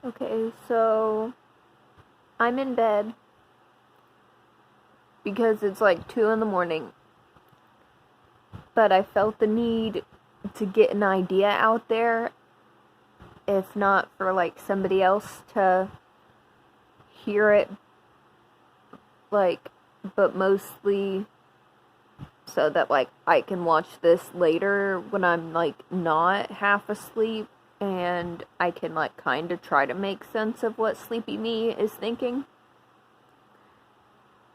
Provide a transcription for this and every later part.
Okay, so I'm in bed because it's like 2 in the morning, but I felt the need to get an idea out there, if not for like somebody else to hear it, like, but mostly so that like I can watch this later when I'm like not half asleep and I can like kind of try to make sense of what sleepy me is thinking.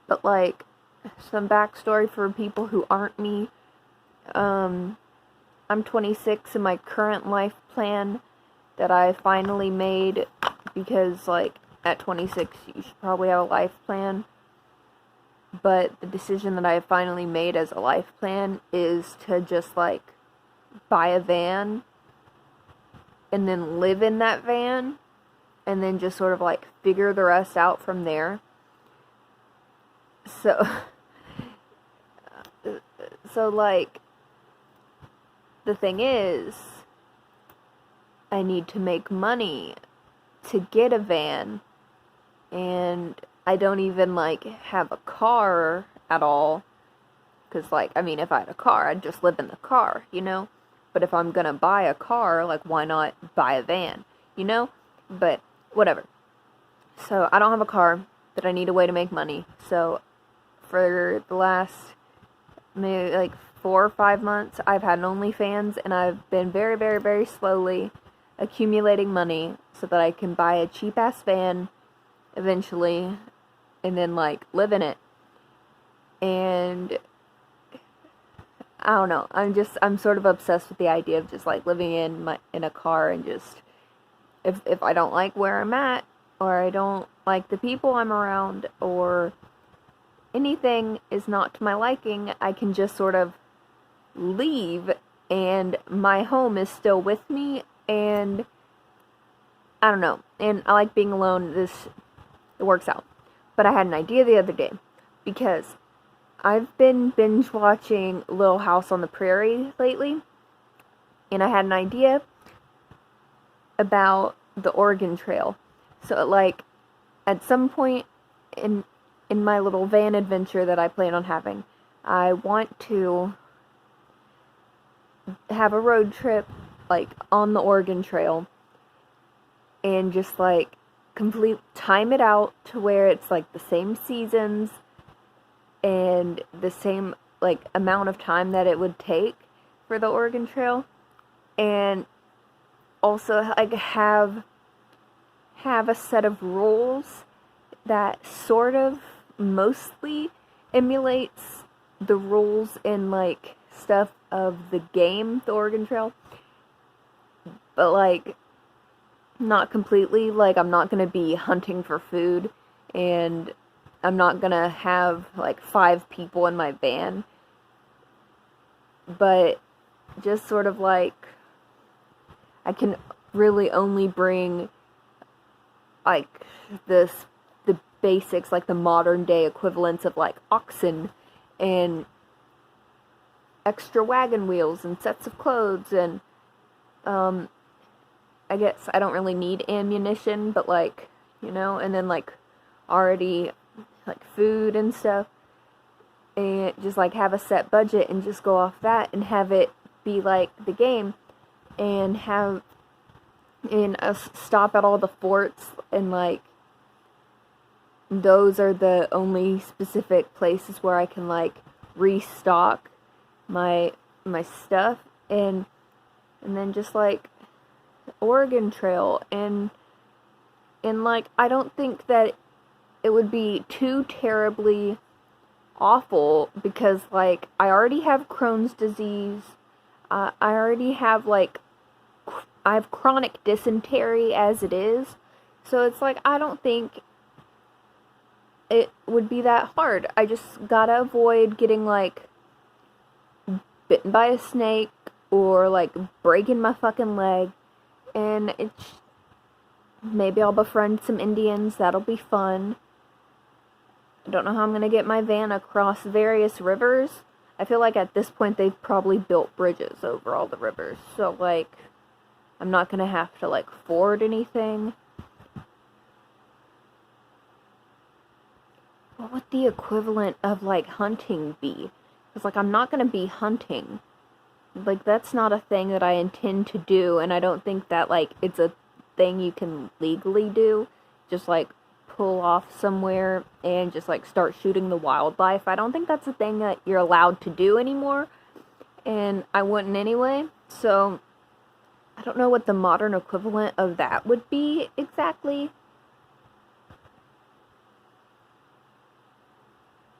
But like some backstory for people who aren't me. Um, I'm 26 and my current life plan that I finally made, because like at 26 you should probably have a life plan. But the decision that I finally made as a life plan is to just like buy a van and then live in that van and then just sort of like figure the rest out from there. So so like the thing is, I need to make money to get a van, and I don't even like have a car at all. Because like, I mean, if I had a car, I'd just live in the car, you know? But if I'm gonna buy a car, like, why not buy a van, you know? But whatever. So I don't have a car, but I need a way to make money. So for the last maybe like 4 or 5 months, I've had an Onlyfans, and I've been very, very, very slowly accumulating money so that I can buy a cheap ass van eventually, and then like live in it. And I don't know. I'm sort of obsessed with the idea of just like living in a car, and just if I don't like where I'm at, or I don't like the people I'm around, or anything is not to my liking, I can just sort of leave and my home is still with me. And I don't know. And I like being alone. It works out. But I had an idea the other day, because I've been binge watching Little House on the Prairie lately, and I had an idea about the Oregon Trail. So like at some point in my little van adventure that I plan on having, I want to have a road trip like on the Oregon Trail, and just like time it out to where it's like the same seasons and the same like amount of time that it would take for the Oregon Trail, and also like have a set of rules that sort of mostly emulates the rules in like stuff of the game, the Oregon Trail, but like not completely. Like, I'm not gonna be hunting for food, and I'm not gonna have like 5 people in my van, but just sort of like I can really only bring like the basics, like the modern day equivalents of like oxen and extra wagon wheels and sets of clothes, and I guess I don't really need ammunition, but like, you know, and then like already like food and stuff, and just like have a set budget and just go off that and have it be like the game, and have and stop at all the forts, and like those are the only specific places where I can like restock my stuff, and then just like Oregon Trail, and like I don't think that it would be too terribly awful, because like I already have Crohn's disease. I already have like I have chronic dysentery as it is. So it's like I don't think it would be that hard. I just gotta avoid getting like bitten by a snake or like breaking my fucking leg. And it's maybe I'll befriend some Indians. That'll be fun. I don't know how I'm gonna get my van across various rivers. I feel like at this point they've probably built bridges over all the rivers. So like I'm not gonna have to like ford anything. would the equivalent of, like, hunting be? Because, like, I'm not going to be hunting. Like, that's not a thing that I intend to do, and I don't think that, like, it's a thing you can legally do. Just, like, pull off somewhere and just, like, start shooting the wildlife. I don't think that's a thing that you're allowed to do anymore, and I wouldn't anyway. So, I don't know what the modern equivalent of that would be exactly.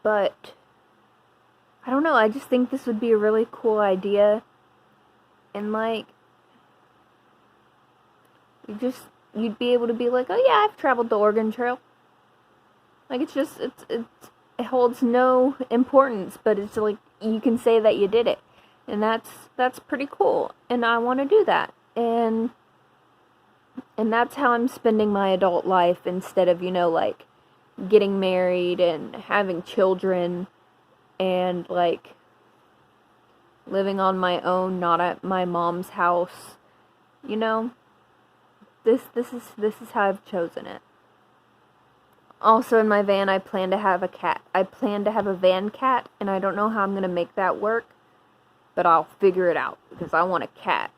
But I don't know, I just think this would be a really cool idea. And, like, you'd be able to be like, oh yeah, I've traveled the Oregon Trail. Like, it holds no importance, but it's like, you can say that you did it. And that's pretty cool. And I want to do that. And that's how I'm spending my adult life, instead of, like, getting married and having children and, like, living on my own, not at my mom's house. This is how I've chosen it. Also, in my van, I plan to have a cat. I plan to have a van cat, and I don't know how I'm going to make that work, but I'll figure it out, because I want a cat.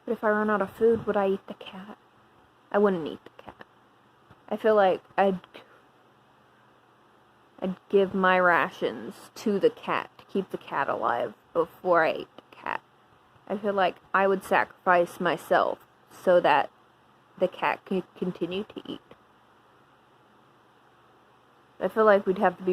But if I run out of food, would I eat the cat? I wouldn't eat the cat. I feel like I'd give my rations to the cat to keep the cat alive before I ate the cat. I feel like I would sacrifice myself so that the cat could continue to eat. I feel like we'd have to be